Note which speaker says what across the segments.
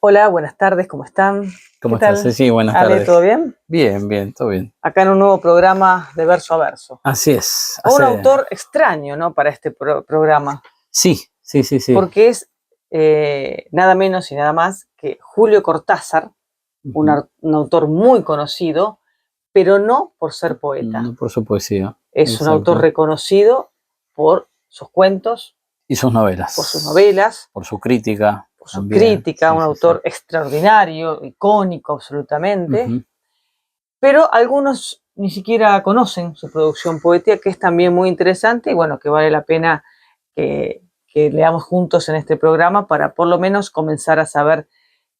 Speaker 1: Hola, buenas tardes, ¿cómo están?
Speaker 2: ¿Cómo
Speaker 1: ¿Qué tal?
Speaker 2: estás, Ceci? Buenas
Speaker 1: Ale,
Speaker 2: tardes.
Speaker 1: ¿todo bien?
Speaker 2: Bien, todo bien.
Speaker 1: Acá en un nuevo programa de Verso a Verso.
Speaker 2: Así es.
Speaker 1: Con un autor extraño, ¿no? Para este programa.
Speaker 2: Sí.
Speaker 1: Porque es nada menos y nada más que Julio Cortázar, un autor muy conocido, pero no por ser poeta.
Speaker 2: No por su poesía.
Speaker 1: Es
Speaker 2: Exacto.
Speaker 1: un autor reconocido por sus cuentos.
Speaker 2: Y sus novelas.
Speaker 1: Por sus novelas.
Speaker 2: Por su crítica.
Speaker 1: Por su crítica, un autor extraordinario, icónico absolutamente. Pero algunos ni siquiera conocen su producción poética, que es también muy interesante y bueno, que vale la pena que leamos juntos en este programa para por lo menos comenzar a saber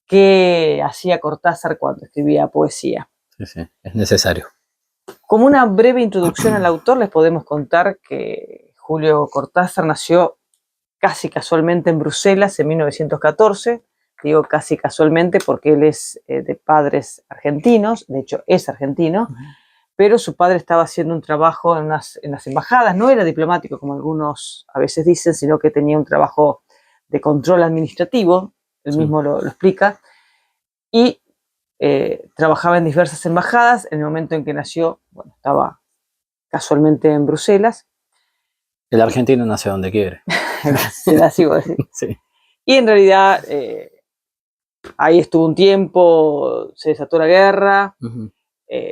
Speaker 1: qué hacía Cortázar cuando escribía poesía.
Speaker 2: Sí, es necesario.
Speaker 1: Como una breve introducción al autor, les podemos contar que Julio Cortázar nació casi casualmente en Bruselas en 1914. Digo casi casualmente porque él es de padres argentinos, de hecho es argentino, pero su padre estaba haciendo un trabajo en las embajadas, no era diplomático como algunos a veces dicen, sino que tenía un trabajo de control administrativo, él mismo lo explica, y trabajaba en diversas embajadas. En el momento en que nació, bueno, estaba casualmente en Bruselas.
Speaker 2: El argentino nace donde quiere.
Speaker 1: Sí. Y en realidad ahí estuvo un tiempo, se desató la guerra,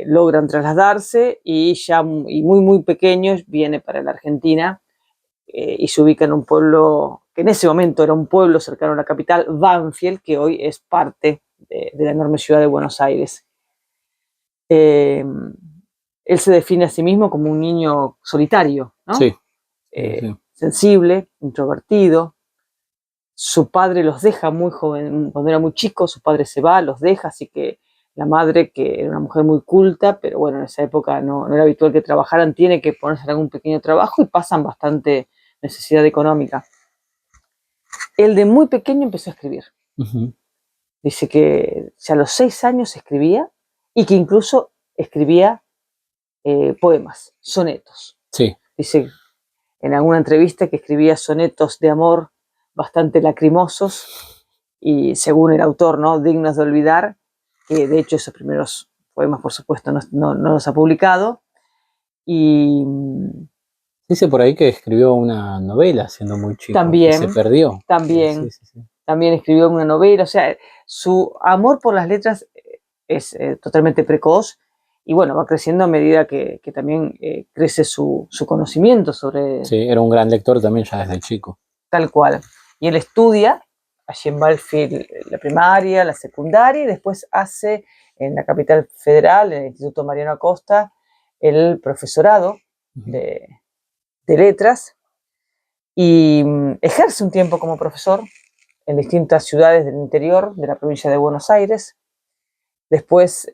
Speaker 1: logran trasladarse y ya muy pequeños viene para la Argentina y se ubica en un pueblo que en ese momento era un pueblo cercano a la capital, Banfield, que hoy es parte de la enorme ciudad de Buenos Aires. Él se define a sí mismo como un niño solitario, ¿no?
Speaker 2: Sí.
Speaker 1: Sensible, introvertido. Su padre los deja muy joven, cuando era muy chico, su padre se va, los deja, así que la madre, que era una mujer muy culta, pero bueno, en esa época no era habitual que trabajaran, tiene que ponerse en algún pequeño trabajo y pasan bastante necesidad económica. Él de muy pequeño empezó a escribir. Dice que ya a los 6 años escribía y que incluso escribía poemas, sonetos.
Speaker 2: Sí.
Speaker 1: Dice en alguna entrevista que escribía sonetos de amor bastante lacrimosos y, según el autor, ¿no?, dignos de olvidar, que de hecho esos primeros poemas, por supuesto, no los ha publicado. Y
Speaker 2: dice por ahí que escribió una novela siendo muy chico,
Speaker 1: también,
Speaker 2: que se perdió.
Speaker 1: También escribió una novela. O sea, su amor por las letras es totalmente precoz. Y bueno, va creciendo a medida que también crece su conocimiento sobre...
Speaker 2: Sí, era un gran lector también ya desde chico.
Speaker 1: Tal cual. Y él estudia allí en Banfield la primaria, la secundaria, y después hace en la capital federal, en el Instituto Mariano Acosta, el profesorado de letras, y ejerce un tiempo como profesor en distintas ciudades del interior de la provincia de Buenos Aires. Después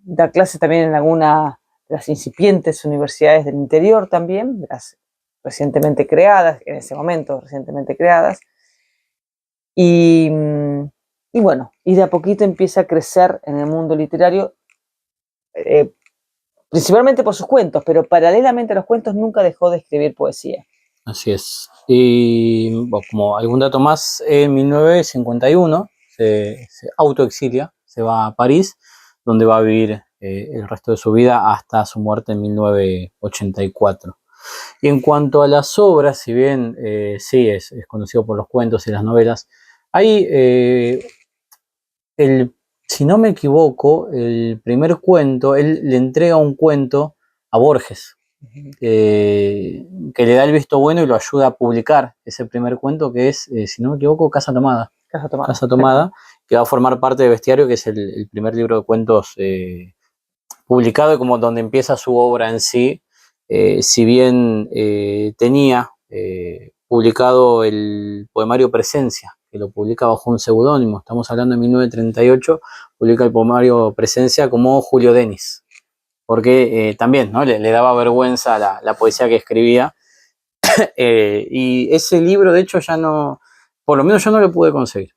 Speaker 1: da clases también en alguna de las incipientes universidades del interior también, las recientemente creadas, en ese momento recientemente creadas. Y bueno, y de a poquito empieza a crecer en el mundo literario, principalmente por sus cuentos, pero paralelamente a los cuentos nunca dejó de escribir poesía.
Speaker 2: Así es. Y como algún dato más, en 1951 se autoexilia, se va a París, donde va a vivir el resto de su vida hasta su muerte en 1984. Y en cuanto a las obras, si bien sí es conocido por los cuentos y las novelas, hay, si no me equivoco, el primer cuento, él le entrega un cuento a Borges, que le da el visto bueno y lo ayuda a publicar ese primer cuento, que es, si no me equivoco, Casa Tomada. Casa Tomada, que va a formar parte de Bestiario, que es el primer libro de cuentos publicado y como donde empieza su obra en sí. Si bien tenía publicado el poemario Presencia, que lo publica bajo un seudónimo, estamos hablando de 1938, publica el poemario Presencia como Julio Denis, porque también, ¿no?, le daba vergüenza la poesía que escribía. Y ese libro, de hecho, ya no, por lo menos yo no lo pude conseguir.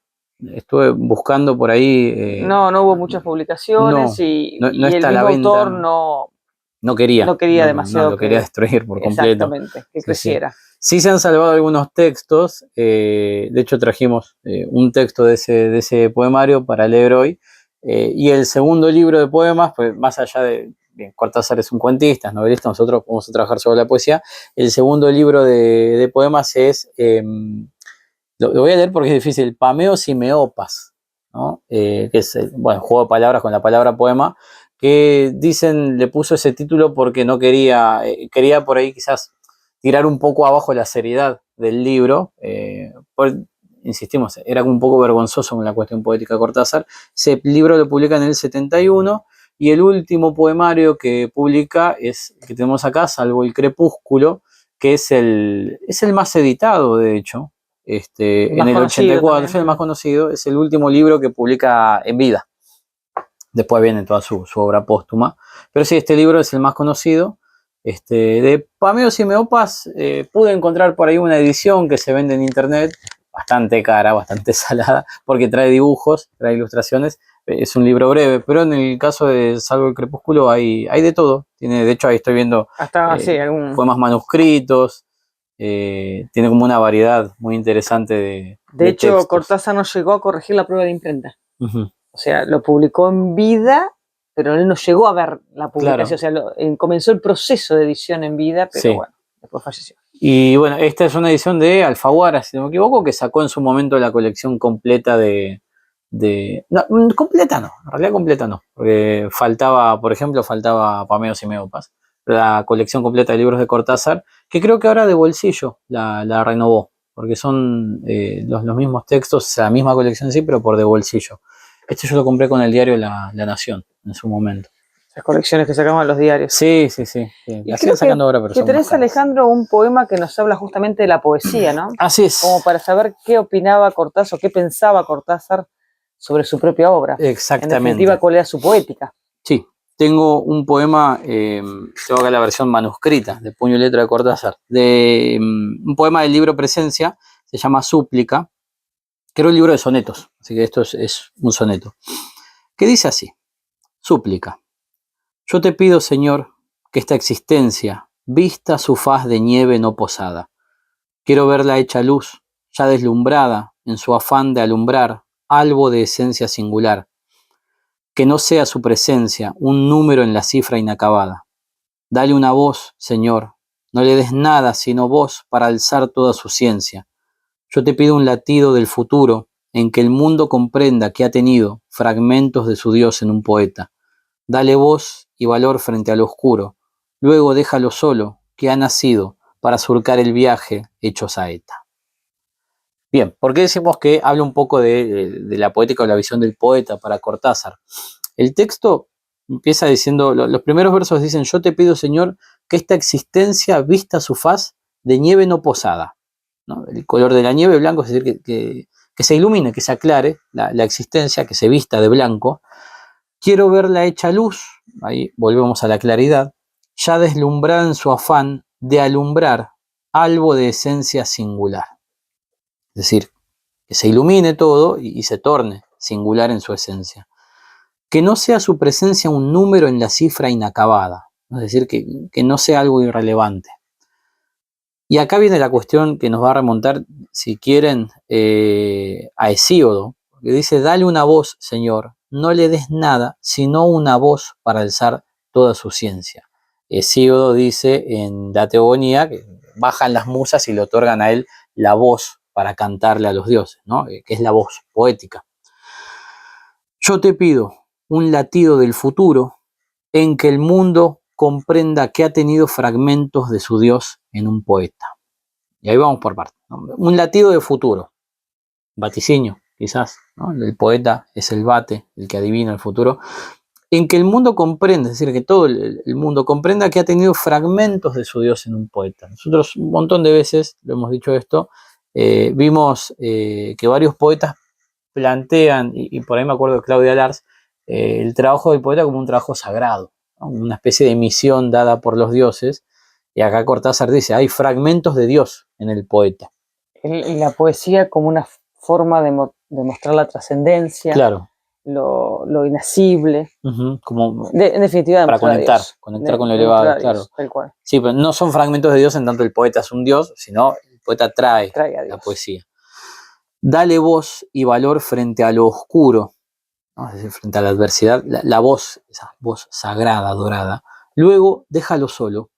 Speaker 2: Estuve buscando por ahí.
Speaker 1: No hubo muchas publicaciones y el mismo autor no quería demasiado
Speaker 2: lo quería destruir por completo.
Speaker 1: Exactamente, que creciera.
Speaker 2: Sí se han salvado algunos textos, de hecho trajimos un texto de ese poemario para leer hoy, y el segundo libro de poemas, pues más allá de, bien, Cortázar es un cuentista, es novelista, nosotros vamos a trabajar sobre la poesía, el segundo libro de poemas es, lo voy a leer porque es difícil, Pameos y Meopas, ¿no? Que es, bueno, juego de palabras con la palabra poema, que dicen, le puso ese título porque no quería, quería por ahí quizás tirar un poco abajo la seriedad del libro, insistimos, era un poco vergonzoso con la cuestión poética de Cortázar. Ese libro lo publica en el 71 y el último poemario que publica es el que tenemos acá, Salvo el Crepúsculo, que es el más editado, de hecho, en el 84, es el más conocido, es el último libro que publica en vida. Después viene toda su obra póstuma. Pero sí, este libro es el más conocido. De Pameos y Meopas pude encontrar por ahí una edición que se vende en internet, bastante cara, bastante salada, porque trae dibujos, trae ilustraciones. Es un libro breve, pero en el caso de Salvo el Crepúsculo hay de todo. Tiene, de hecho, ahí estoy viendo poemas manuscritos. Tiene como una variedad muy interesante
Speaker 1: de hecho, textos. Cortázar no llegó a corregir la prueba de imprenta. O sea, lo publicó en vida, pero él no llegó a ver la publicación. Claro. O sea, comenzó el proceso de edición en vida, pero bueno, después falleció.
Speaker 2: Y bueno, esta es una edición de Alfaguara, si no me equivoco, que sacó en su momento la colección completa no, completa no, en realidad completa no, porque faltaba, por ejemplo, faltaba Pameos y Meopas, la colección completa de libros de Cortázar, que creo que ahora de bolsillo la renovó, porque son los mismos textos, la misma colección sí, pero por de bolsillo. Este yo lo compré con el diario La Nación en su momento.
Speaker 1: Las colecciones que sacaban los diarios.
Speaker 2: Sí. La siguen sacando ahora, pero
Speaker 1: que tenés, Alejandro, un poema que nos habla justamente de la poesía, ¿no?
Speaker 2: Así es.
Speaker 1: Como para saber qué opinaba Cortázar, qué pensaba Cortázar sobre su propia obra.
Speaker 2: Exactamente.
Speaker 1: En definitiva, cuál era su poética.
Speaker 2: Sí, tengo un poema, tengo acá la versión manuscrita de puño y letra de Cortázar, de un poema del libro Presencia, se llama Súplica, que era un libro de sonetos, así que esto es un soneto, que dice así: Súplica. Yo te pido, Señor, que esta existencia vista su faz de nieve no posada. Quiero verla hecha luz, ya deslumbrada en su afán de alumbrar algo de esencia singular. Que no sea su presencia un número en la cifra inacabada. Dale una voz, Señor, no le des nada sino voz para alzar toda su ciencia. Yo te pido un latido del futuro en que el mundo comprenda que ha tenido fragmentos de su Dios en un poeta. Dale voz y valor frente al oscuro, luego déjalo solo, que ha nacido para surcar el viaje hecho saeta. Bien, ¿por qué decimos que habla un poco de la poética o la visión del poeta para Cortázar? El texto empieza diciendo, los primeros versos dicen: yo te pido, Señor, que esta existencia vista su faz de nieve no posada, ¿no? El color de la nieve blanco, es decir, que se ilumine, que se aclare la existencia, que se vista de blanco. Quiero verla hecha luz, ahí volvemos a la claridad, ya deslumbrada en su afán de alumbrar algo de esencia singular. Es decir, que se ilumine todo y se torne singular en su esencia. Que no sea su presencia un número en la cifra inacabada, es decir, que no sea algo irrelevante. Y acá viene la cuestión que nos va a remontar, si quieren, a Hesíodo, que dice: dale una voz, Señor, no le des nada, sino una voz para alzar toda su ciencia. Hesíodo dice en la Teogonía que bajan las musas y le otorgan a él la voz para cantarle a los dioses, ¿no? Que es la voz poética. Yo te pido un latido del futuro en que el mundo comprenda que ha tenido fragmentos de su Dios en un poeta. Y ahí vamos por partes, ¿no? Un latido de futuro, vaticinio, quizás, ¿no? El poeta es el vate, el que adivina el futuro, en que el mundo comprenda, es decir, que todo el mundo comprenda que ha tenido fragmentos de su Dios en un poeta. Nosotros un montón de veces, lo hemos dicho esto, vimos que varios poetas plantean, y por ahí me acuerdo de Claudia Lars, el trabajo del poeta como un trabajo sagrado, ¿no? Una especie de misión dada por los dioses, y acá Cortázar dice: hay fragmentos de Dios en el poeta.
Speaker 1: La poesía como una forma de mostrar la trascendencia,
Speaker 2: claro,
Speaker 1: lo inasible.
Speaker 2: Como
Speaker 1: En definitiva,
Speaker 2: para conectar con lo elevado, claro.
Speaker 1: Tal cual.
Speaker 2: Sí, pero no son fragmentos de Dios en tanto el poeta es un Dios, sino el poeta trae
Speaker 1: a Dios.
Speaker 2: la poesía. Dale voz y valor frente a lo oscuro, ¿no? Es decir, frente a la adversidad, la voz, esa voz sagrada, dorada. Luego, déjalo solo.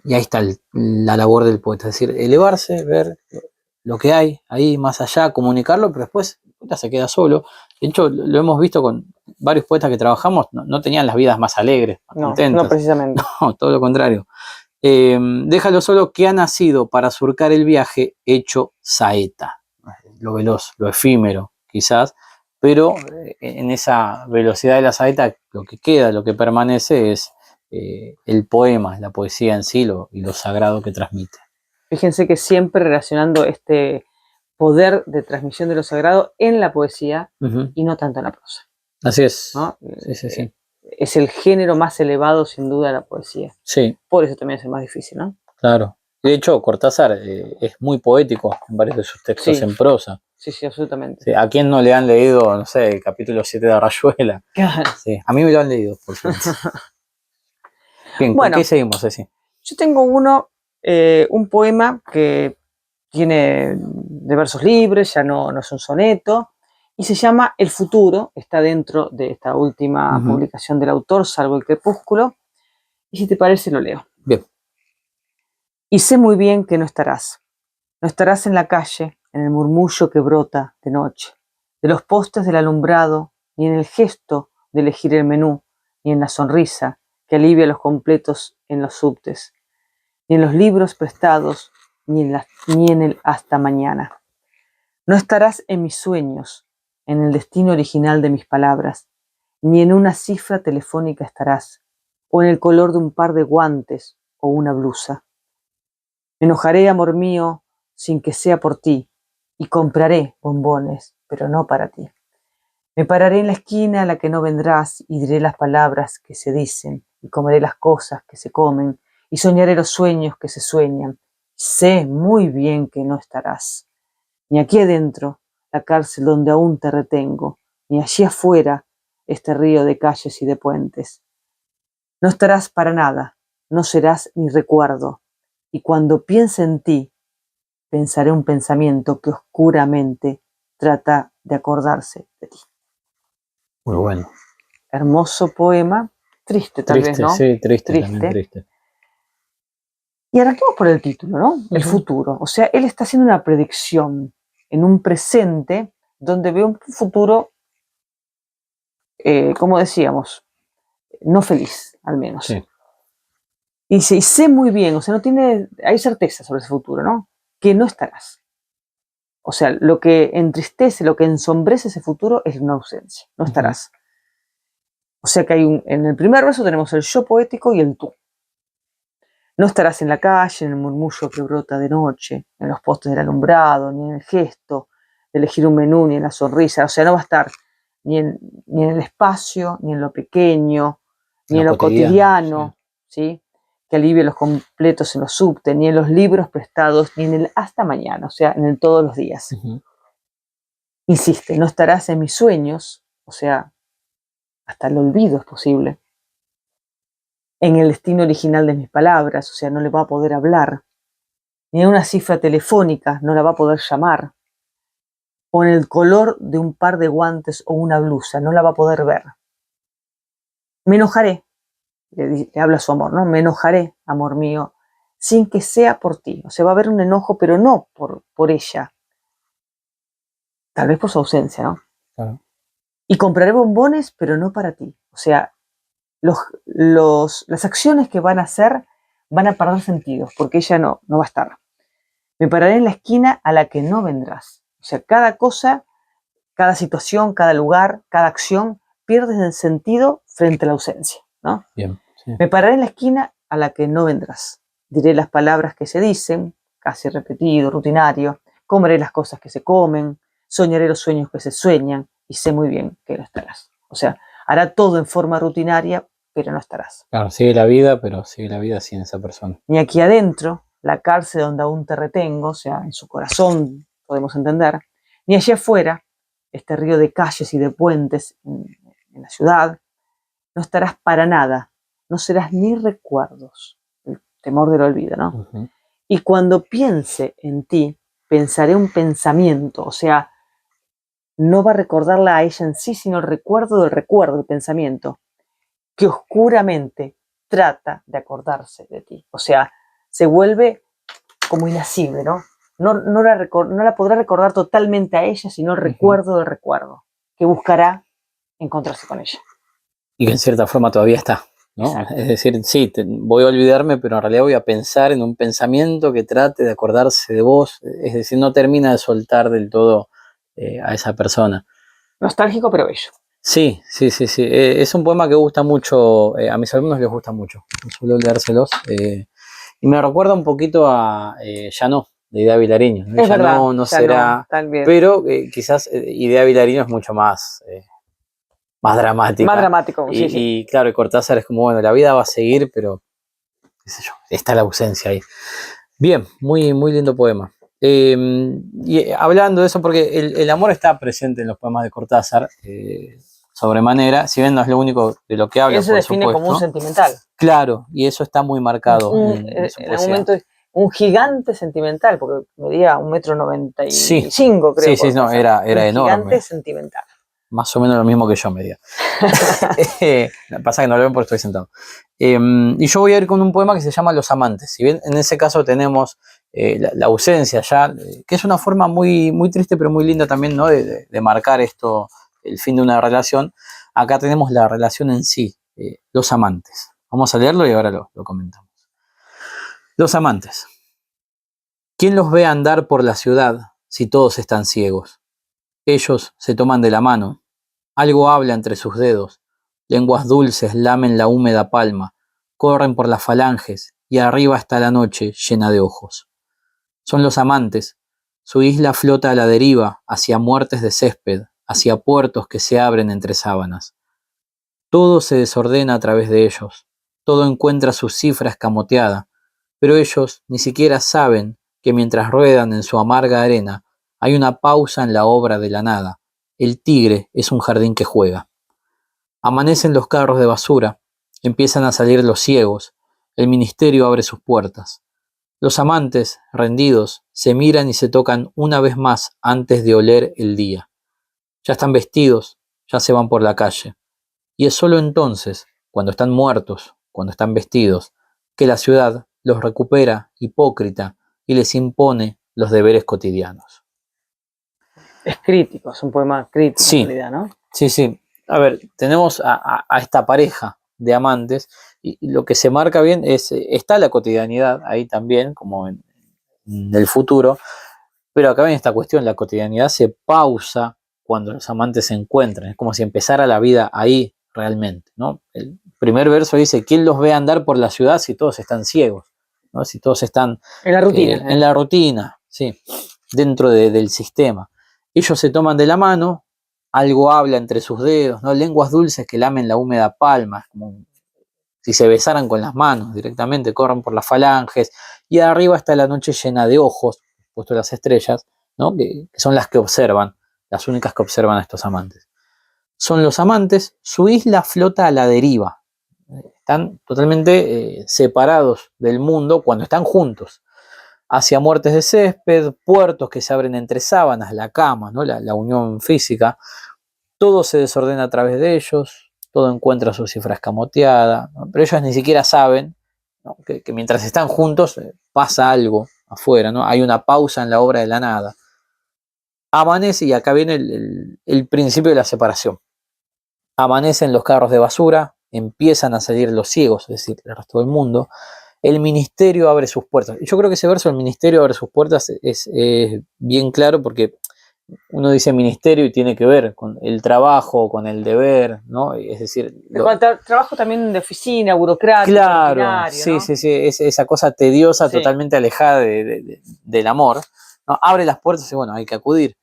Speaker 2: Y ahí está la labor del poeta, es decir, elevarse, ver lo que hay ahí más allá, comunicarlo, pero después el poeta se queda solo. De hecho, lo hemos visto con varios poetas que trabajamos, no tenían las vidas más alegres, más contentas.
Speaker 1: No, precisamente.
Speaker 2: No, todo lo contrario. Déjalo solo, que ha nacido para surcar el viaje hecho saeta. Lo veloz, lo efímero, quizás, pero en esa velocidad de la saeta, lo que queda, lo que permanece es el poema, la poesía en sí y lo sagrado que transmite.
Speaker 1: Fíjense que siempre relacionando este poder de transmisión de lo sagrado en la poesía y no tanto en la prosa.
Speaker 2: Así es.
Speaker 1: ¿No?
Speaker 2: Sí.
Speaker 1: Es el género más elevado, sin duda, la poesía.
Speaker 2: Sí.
Speaker 1: Por eso también es el más difícil, ¿no?
Speaker 2: Claro. De hecho, Cortázar es muy poético en varios de sus textos en prosa.
Speaker 1: Sí, absolutamente.
Speaker 2: Sí. ¿A quién no le han leído, no sé, el capítulo 7 de Rayuela?
Speaker 1: Claro.
Speaker 2: Sí. A mí me lo han leído, por suerte. Bien, ¿con qué seguimos, Ceci?
Speaker 1: Yo tengo un poema que tiene de versos libres, ya no es un soneto, y se llama El futuro, está dentro de esta última publicación del autor, Salvo el crepúsculo, y si te parece lo leo.
Speaker 2: Bien.
Speaker 1: Y sé muy bien que no estarás en la calle, en el murmullo que brota de noche, de los postes del alumbrado, ni en el gesto de elegir el menú, ni en la sonrisa que alivia los completos en los subtes, ni en los libros prestados, ni en el hasta mañana. No estarás en mis sueños, en el destino original de mis palabras, ni en una cifra telefónica estarás, o en el color de un par de guantes o una blusa. Me enojaré, amor mío, sin que sea por ti, y compraré bombones, pero no para ti. Me pararé en la esquina a la que no vendrás y diré las palabras que se dicen, y comeré las cosas que se comen, y soñaré los sueños que se sueñan. Sé muy bien que no estarás, ni aquí adentro, la cárcel donde aún te retengo, ni allí afuera, este río de calles y de puentes. No estarás para nada, no serás ni recuerdo, y cuando piense en ti, pensaré un pensamiento que oscuramente trata de acordarse de ti.
Speaker 2: Muy bueno.
Speaker 1: Hermoso poema, triste tal vez, ¿no?
Speaker 2: Sí, triste. También triste.
Speaker 1: Y arranquemos por el título, ¿no? El futuro. O sea, él está haciendo una predicción en un presente donde ve un futuro, como decíamos, no feliz, al menos.
Speaker 2: Sí.
Speaker 1: Y dice, y sé muy bien, o sea, hay certeza sobre ese futuro, ¿no? Que no estarás. O sea, lo que entristece, lo que ensombrece ese futuro es una ausencia, no estarás. O sea que en el primer verso tenemos el yo poético y el tú. No estarás en la calle, en el murmullo que brota de noche, en los postes del alumbrado, ni en el gesto de elegir un menú, ni en la sonrisa. O sea, no va a estar ni en el espacio, ni en lo pequeño, ni en lo cotidiano, ¿sí? Que alivie los completos en los subtes, ni en los libros prestados, ni en el hasta mañana, o sea, en el todos los días. Insiste, no estarás en mis sueños, o sea, hasta el olvido es posible. En el destino original de mis palabras, o sea, no le va a poder hablar. Ni en una cifra telefónica, no la va a poder llamar. O en el color de un par de guantes o una blusa, no la va a poder ver. Me enojaré, le habla a su amor, ¿no? Me enojaré, amor mío, sin que sea por ti. O sea, va a haber un enojo, pero no por ella. Tal vez por su ausencia, ¿no?
Speaker 2: Claro.
Speaker 1: Y compraré bombones, pero no para ti. O sea, las acciones que van a hacer van a perder sentido, porque ella no va a estar. Me pararé en la esquina a la que no vendrás. O sea, cada cosa, cada situación, cada lugar, cada acción pierde el sentido frente a la ausencia, ¿no?
Speaker 2: Bien, sí.
Speaker 1: Me pararé en la esquina a la que no vendrás. Diré las palabras que se dicen, casi repetido, rutinario. Comeré las cosas que se comen. Soñaré los sueños que se sueñan. Y sé muy bien que no estarás. O sea, hará todo en forma rutinaria, pero no estarás.
Speaker 2: Claro, sigue la vida, pero sigue la vida sin esa persona.
Speaker 1: Ni aquí adentro, la cárcel donde aún te retengo, o sea, en su corazón, podemos entender, ni allá afuera, este río de calles y de puentes en la ciudad, no estarás para nada, no serás ni recuerdos, el temor del olvido, ¿no?
Speaker 2: Ujú.
Speaker 1: Y cuando piense en ti, pensaré un pensamiento, o sea, no va a recordarla a ella en sí, sino el recuerdo del recuerdo, el pensamiento, que oscuramente trata de acordarse de ti. O sea, se vuelve como inasible, ¿no? No la podrá recordar totalmente a ella, sino el recuerdo del recuerdo, que buscará encontrarse con ella.
Speaker 2: Y que en cierta forma todavía está, ¿no?
Speaker 1: Exacto.
Speaker 2: Es decir, sí, voy a olvidarme, pero en realidad voy a pensar en un pensamiento que trate de acordarse de vos. Es decir, no termina de soltar del todo a esa persona.
Speaker 1: Nostálgico, pero bello.
Speaker 2: Sí, sí, sí, sí. Es un poema que gusta mucho, a mis alumnos les gusta mucho. Suelo leérselos. Y me recuerda un poquito a Ya no, de Idea Vilariño, ¿no?
Speaker 1: Es
Speaker 2: Ya
Speaker 1: verdad,
Speaker 2: no, no
Speaker 1: ya no,
Speaker 2: será,
Speaker 1: también.
Speaker 2: pero quizás Idea Vilariño es mucho más dramática.
Speaker 1: Más dramático, sí, sí.
Speaker 2: Y claro, Cortázar es como, bueno, la vida va a seguir, pero qué sé yo, está la ausencia ahí. Bien, muy, muy lindo poema. Hablando de eso, porque el amor está presente en los poemas de Cortázar, sobremanera, si bien no es lo único de lo que habla,
Speaker 1: Él se
Speaker 2: por
Speaker 1: define
Speaker 2: supuesto.
Speaker 1: como un sentimental.
Speaker 2: Claro, y eso está muy marcado en su
Speaker 1: En algún
Speaker 2: poesía.
Speaker 1: momento, un gigante sentimental, porque medía 1,95
Speaker 2: Sí,
Speaker 1: m, creo.
Speaker 2: sí, sí, no, era
Speaker 1: un
Speaker 2: enorme.
Speaker 1: Gigante sentimental.
Speaker 2: Más o menos lo mismo que yo medía. Pasa que no lo ven porque estoy sentado. Y yo voy a ir con un poema que se llama Los amantes. Si bien en ese caso tenemos la ausencia ya, que es una forma muy, muy triste pero muy linda también, ¿no? de marcar esto, el fin de una relación. Acá tenemos la relación en sí, los amantes. Vamos a leerlo y ahora lo comentamos. Los amantes. ¿Quién los ve andar por la ciudad si todos están ciegos? Ellos se toman de la mano. Algo habla entre sus dedos, lenguas dulces lamen la húmeda palma, corren por las falanges y arriba está la noche llena de ojos. Son los amantes, su isla flota a la deriva hacia muertes de césped, hacia puertos que se abren entre sábanas. Todo se desordena a través de ellos, todo encuentra su cifra escamoteada, pero ellos ni siquiera saben que mientras ruedan en su amarga arena hay una pausa en la obra de la nada. El tigre es un jardín que juega. Amanecen los carros de basura, empiezan a salir los ciegos, el ministerio abre sus puertas. Los amantes, rendidos, se miran y se tocan una vez más antes de oler el día. Ya están vestidos, ya se van por la calle. Y es solo entonces, cuando están muertos, cuando están vestidos, que la ciudad los recupera hipócrita y les impone los deberes cotidianos.
Speaker 1: Es crítico, es un poema crítico
Speaker 2: Sí,
Speaker 1: en realidad, ¿no?
Speaker 2: sí, sí. A ver, tenemos a esta pareja de amantes y lo que se marca bien es, está la cotidianidad ahí también, como en el futuro, pero acá viene esta cuestión, la cotidianidad se pausa cuando los amantes se encuentran, es como si empezara la vida ahí realmente, ¿no? El primer verso dice, ¿quién los ve andar por la ciudad si todos están ciegos? ¿No? Si todos están
Speaker 1: En la rutina.
Speaker 2: en la rutina, sí, dentro del sistema. Ellos se toman de la mano, algo habla entre sus dedos, ¿no? Lenguas dulces que lamen la húmeda palma, como si se besaran con las manos directamente, corren por las falanges, y arriba está la noche llena de ojos, puesto las estrellas, ¿no? que son las que observan, las únicas que observan a estos amantes. Son los amantes, su isla flota a la deriva, están totalmente separados del mundo cuando están juntos, hacia muertes de césped, puertos que se abren entre sábanas, la cama, ¿no? la unión física, todo se desordena a través de ellos, todo encuentra su cifra escamoteada, ¿no? Pero ellos ni siquiera saben, ¿no? que mientras están juntos pasa algo afuera, ¿no? Hay una pausa en la obra de la nada. Amanece, y acá viene el principio de la separación. Amanecen los carros de basura, empiezan a salir los ciegos, es decir, el resto del mundo. El ministerio abre sus puertas. Yo creo que ese verso, el ministerio abre sus puertas, es bien claro porque uno dice ministerio y tiene que ver con el trabajo, con el deber, ¿no? Es decir,
Speaker 1: Trabajo también de oficina, burocrático,
Speaker 2: claro, sí,
Speaker 1: ¿no?
Speaker 2: sí, sí, es esa cosa tediosa, sí, totalmente alejada del amor, ¿no? Abre las puertas y bueno, hay que acudir.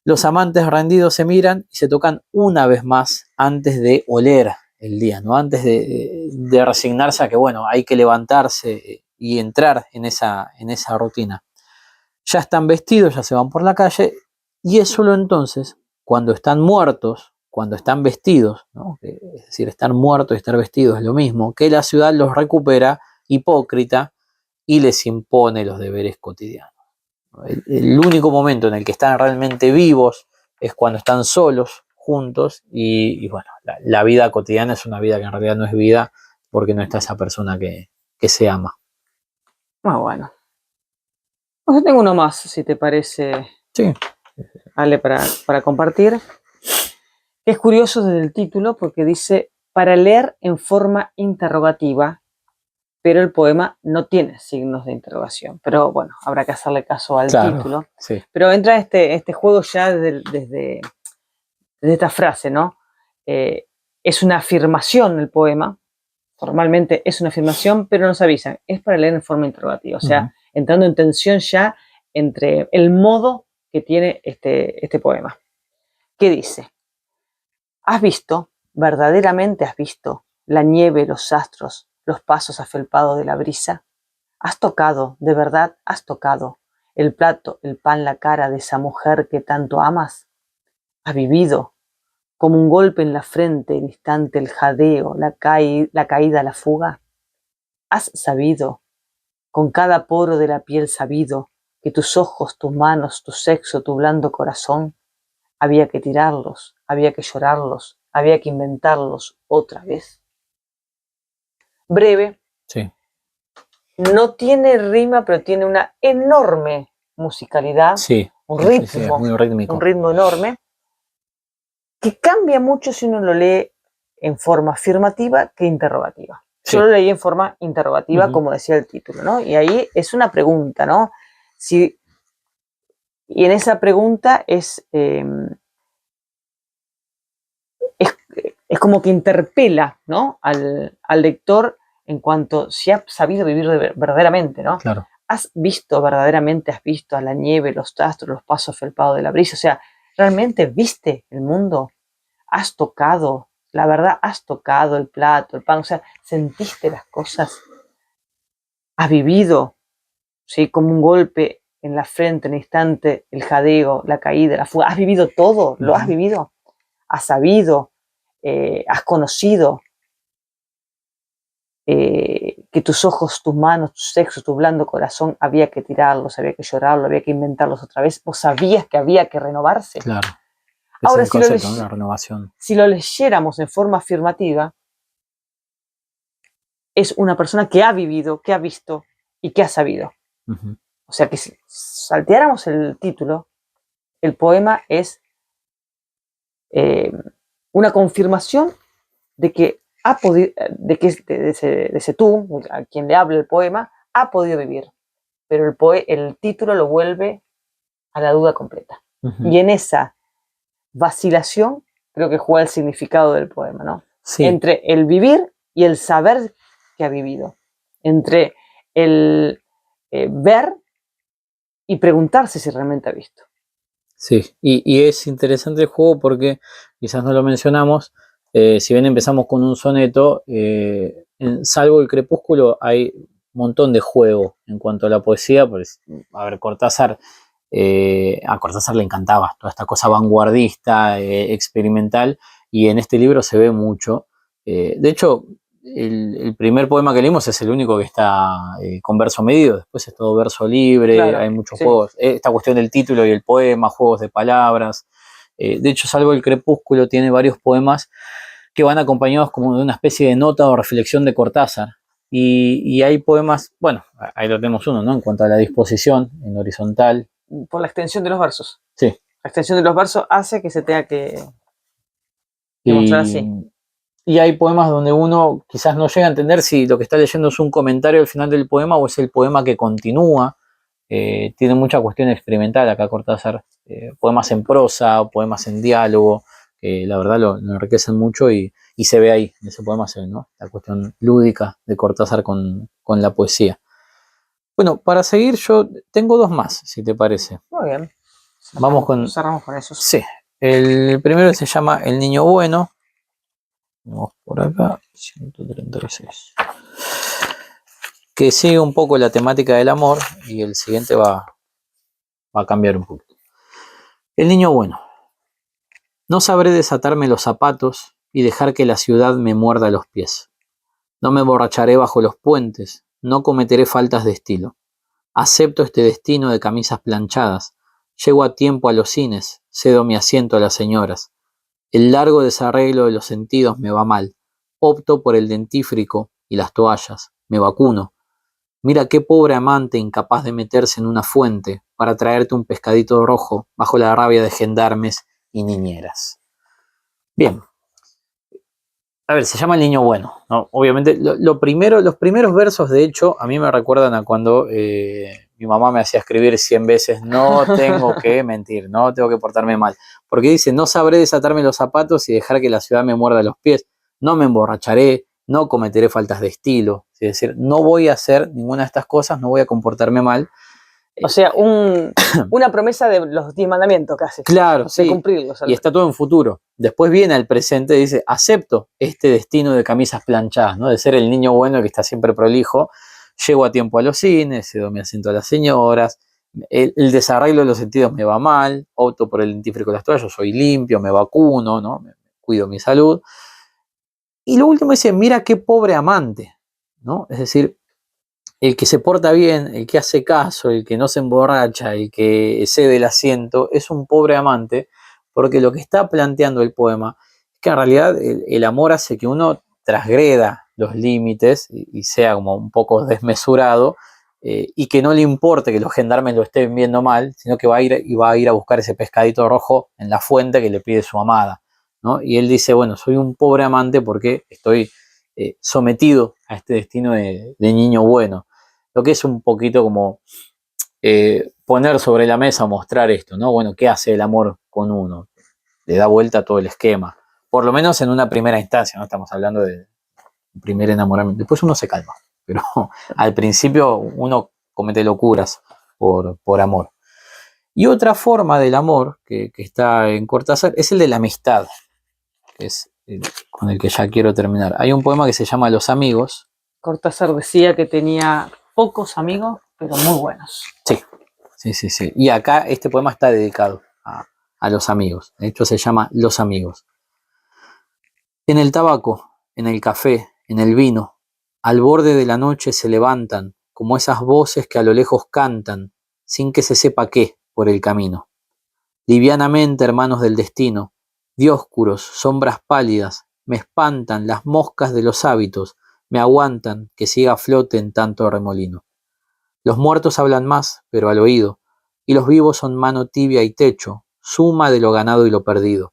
Speaker 2: Los amantes rendidos se miran y se tocan una vez más antes de oler el día, ¿no? Antes de resignarse a que, bueno, hay que levantarse y entrar en esa rutina. Ya están vestidos, ya se van por la calle, y es solo entonces cuando están muertos, cuando están vestidos, ¿no? Es decir, estar muertos y estar vestidos es lo mismo, que la ciudad los recupera hipócrita y les impone los deberes cotidianos. El único momento en el que están realmente vivos es cuando están solos, juntos, y bueno, la vida cotidiana es una vida que en realidad no es vida porque no está esa persona que se ama.
Speaker 1: Muy bueno. Yo tengo uno más, si te parece,
Speaker 2: Sí.
Speaker 1: Ale, para compartir. Es curioso desde el título porque dice para leer en forma interrogativa, pero el poema no tiene signos de interrogación. Pero bueno, habrá que hacerle caso al título.
Speaker 2: Sí.
Speaker 1: Pero entra este juego ya desde esta frase, ¿no? Es una afirmación el poema, formalmente es una afirmación, pero nos avisan, es para leer en forma interrogativa. O sea, entrando en tensión ya entre el modo que tiene este poema. ¿Qué dice? ¿Has visto, verdaderamente has visto, la nieve, los astros, los pasos afelpados de la brisa? ¿Has tocado, de verdad has tocado, el plato, el pan, la cara de esa mujer que tanto amas? ¿Has vivido, como un golpe en la frente, el instante, el jadeo, la caída, la fuga? ¿Has sabido, con cada poro de la piel sabido, que tus ojos, tus manos, tu sexo, tu blando corazón, había que tirarlos, había que llorarlos, había que inventarlos otra vez? Breve.
Speaker 2: Sí.
Speaker 1: No tiene rima, pero tiene una enorme musicalidad.
Speaker 2: Sí.
Speaker 1: Un ritmo.
Speaker 2: Sí, muy rítmico.
Speaker 1: Un ritmo enorme. Que cambia mucho si uno lo lee en forma afirmativa que interrogativa. Sí. Yo lo leí en forma interrogativa, como decía el título, ¿no? Y ahí es una pregunta, ¿no? Y en esa pregunta es como que interpela, ¿no? al lector en cuanto si ha sabido vivir verdaderamente, ¿no?
Speaker 2: Claro.
Speaker 1: ¿Has visto verdaderamente, has visto a la nieve, los astros, los pasos felpados de la brisa? O sea, ¿realmente viste el mundo? ¿Has tocado, la verdad, has tocado el plato, el pan? O sea, ¿sentiste las cosas? ¿Has vivido, sí, como un golpe en la frente, en el instante, el jadeo, la caída, la fuga? ¿Has vivido todo? ¿Lo has vivido? ¿Has sabido? ¿Has conocido? Que tus ojos, tus manos, tu sexo, tu blando corazón, había que tirarlos, había que llorarlos, había que inventarlos otra vez. ¿Vos sabías que había que renovarse?
Speaker 2: Claro.
Speaker 1: Ahora,
Speaker 2: es el concepto, ¿no? La renovación.
Speaker 1: Si lo leyéramos en forma afirmativa, es una persona que ha vivido, que ha visto y que ha sabido. O sea que si salteáramos el título, el poema es una confirmación de que ha podido, de que de ese tú, a quien le habla el poema, ha podido vivir. Pero el título lo vuelve a la duda completa. Y en esa vacilación creo que juega el significado del poema, ¿no? Sí. Entre el vivir y el saber que ha vivido. Entre el ver y preguntarse si realmente ha visto.
Speaker 2: Sí, y es interesante el juego porque, quizás no lo mencionamos, si bien empezamos con un soneto, salvo el crepúsculo hay un montón de juego en cuanto a la poesía. Pues, a ver, Cortázar, a Cortázar le encantaba toda esta cosa vanguardista, experimental, y en este libro se ve mucho. De hecho, el primer poema que leímos es el único que está con verso medido, después es todo verso libre, claro, hay muchos juegos, esta cuestión del título y el poema, juegos de palabras. De hecho, salvo el crepúsculo, tiene varios poemas que van acompañados como de una especie de nota o reflexión de Cortázar. Y hay poemas, bueno, ahí lo tenemos uno, ¿no? En cuanto a la disposición en horizontal.
Speaker 1: Por la extensión de los versos.
Speaker 2: Sí.
Speaker 1: La extensión de los versos hace que se tenga que mostrar así.
Speaker 2: Y hay poemas donde uno quizás no llega a entender si lo que está leyendo es un comentario al final del poema o es el poema que continúa. Tiene mucha cuestión experimental acá Cortázar. Poemas en prosa, poemas en diálogo, que la verdad lo enriquecen mucho y se ve ahí, en ese poema se ve, ¿no? La cuestión lúdica de Cortázar con la poesía. Bueno, para seguir yo tengo dos más, si te parece.
Speaker 1: Muy bien.
Speaker 2: Cerramos
Speaker 1: con esos.
Speaker 2: Sí. El primero se llama El Niño Bueno. Vamos por acá, 136. Que sigue un poco la temática del amor y el siguiente va a cambiar un poco. El niño bueno. No sabré desatarme los zapatos y dejar que la ciudad me muerda los pies. No me emborracharé bajo los puentes, no cometeré faltas de estilo. Acepto este destino de camisas planchadas. Llego a tiempo a los cines, cedo mi asiento a las señoras. El largo desarreglo de los sentidos me va mal. Opto por el dentífrico y las toallas. Me vacuno. Mira qué pobre amante incapaz de meterse en una fuente para traerte un pescadito rojo bajo la rabia de gendarmes y niñeras. Bien. A ver, se llama El Niño Bueno, ¿no? Obviamente, los primeros versos, de hecho, a mí me recuerdan a cuando mi mamá me hacía escribir 100 veces, no tengo que mentir, no tengo que portarme mal. Porque dice, no sabré desatarme los zapatos y dejar que la ciudad me muerda los pies, no me emborracharé, no cometeré faltas de estilo. Es decir, no voy a hacer ninguna de estas cosas, no voy a comportarme mal.
Speaker 1: O sea, una promesa de los 10 mandamientos casi.
Speaker 2: Claro, sí.
Speaker 1: De cumplirlos.
Speaker 2: Y está todo en futuro. Después viene al presente y dice, acepto este destino de camisas planchadas, ¿no? De ser el niño bueno que está siempre prolijo. Llego a tiempo a los cines, cedo mi asiento a las señoras. El desarreglo de los sentidos me va mal. Opto por el dentífrico de las toallas, soy limpio, me vacuno, ¿no? Cuido mi salud. Y lo último dice, mira qué pobre amante, ¿no? Es decir, el que se porta bien, el que hace caso, el que no se emborracha, el que cede el asiento, es un pobre amante, porque lo que está planteando el poema es que en realidad el amor hace que uno transgreda los límites y sea como un poco desmesurado, y que no le importe que los gendarmes lo estén viendo mal, sino que va a ir a buscar ese pescadito rojo en la fuente que le pide su amada, ¿no? Y él dice, bueno, soy un pobre amante porque estoy sometido a este destino de niño bueno. Lo que es un poquito como poner sobre la mesa, mostrar esto, ¿no? Bueno, ¿qué hace el amor con uno? Le da vuelta a todo el esquema. Por lo menos en una primera instancia, ¿no? Estamos hablando de un primer enamoramiento. Después uno se calma, pero al principio uno comete locuras por amor. Y otra forma del amor que está en Cortázar es el de la amistad, que es con el que ya quiero terminar. Hay un poema que se llama Los amigos.
Speaker 1: Cortázar decía que tenía pocos amigos, pero muy buenos.
Speaker 2: Sí. Y acá este poema está dedicado a los amigos. De hecho se llama Los amigos. En el tabaco, en el café, en el vino, al borde de la noche se levantan como esas voces que a lo lejos cantan, sin que se sepa qué, por el camino. Livianamente, hermanos del destino, dioscuros, sombras pálidas, me espantan las moscas de los hábitos, me aguantan que siga a flote en tanto remolino. Los muertos hablan más, pero al oído, y los vivos son mano tibia y techo, suma de lo ganado y lo perdido.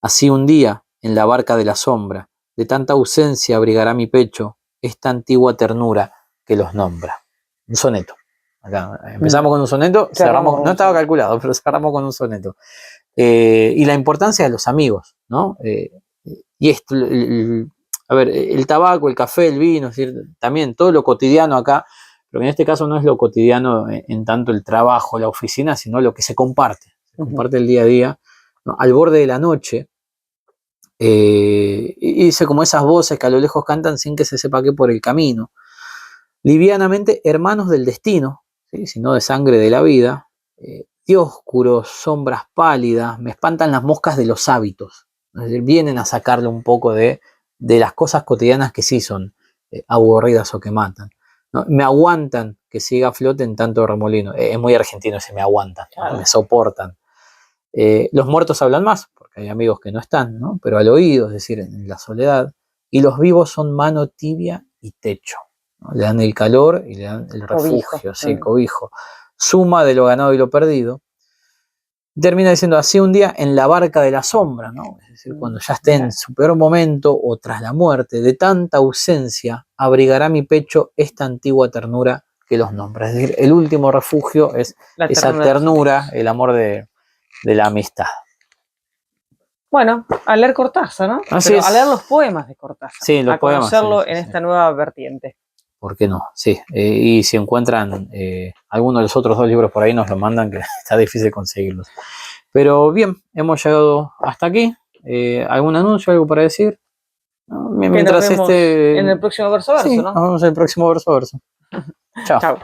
Speaker 2: Así un día, en la barca de la sombra, de tanta ausencia abrigará mi pecho esta antigua ternura que los nombra. Un soneto. Acá empezamos con un soneto, cerramos, no estaba calculado, pero cerramos con un soneto. Y la importancia de los amigos, ¿no? Y esto, a ver, el tabaco, el café, el vino, es decir, también todo lo cotidiano acá, pero en este caso no es lo cotidiano en tanto el trabajo, la oficina, sino lo que se comparte el día a día, ¿no? Al borde de la noche, y dice como esas voces que a lo lejos cantan sin que se sepa qué por el camino. Livianamente, hermanos del destino, ¿sí? Sino de sangre de la vida, dioscuros, sombras pálidas, me espantan las moscas de los hábitos. Es decir, vienen a sacarle un poco de las cosas cotidianas que sí son aburridas o que matan, ¿no? Me aguantan que siga a flote en tanto remolino. Es muy argentino ese me aguantan, ¿no? Me soportan. Los muertos hablan más, porque hay amigos que no están, ¿no? Pero al oído, es decir, en la soledad. Y los vivos son mano tibia y techo, ¿no? Le dan el calor y le dan el refugio, sí, el cobijo. Suma de lo ganado y lo perdido. Termina diciendo así un día en la barca de la sombra, ¿no? Es decir, cuando ya esté en su peor momento o tras la muerte, de tanta ausencia, abrigará mi pecho esta antigua ternura que los nombra. Es decir, el último refugio es esa ternura, el amor de la amistad.
Speaker 1: Bueno, a leer Cortázar, ¿no?
Speaker 2: Así es.
Speaker 1: A leer los poemas de Cortázar.
Speaker 2: Sí, los poemas.
Speaker 1: Conocerlo sí, en esta nueva vertiente.
Speaker 2: ¿Por qué no? Sí. Y si encuentran alguno de los otros dos libros por ahí, nos lo mandan, que está difícil conseguirlos. Pero bien, hemos llegado hasta aquí. ¿Algún anuncio, algo para decir?
Speaker 1: Mientras en el próximo verso a verso, sí, ¿no?
Speaker 2: Nos vemos en el próximo verso a verso. Chao. Chao.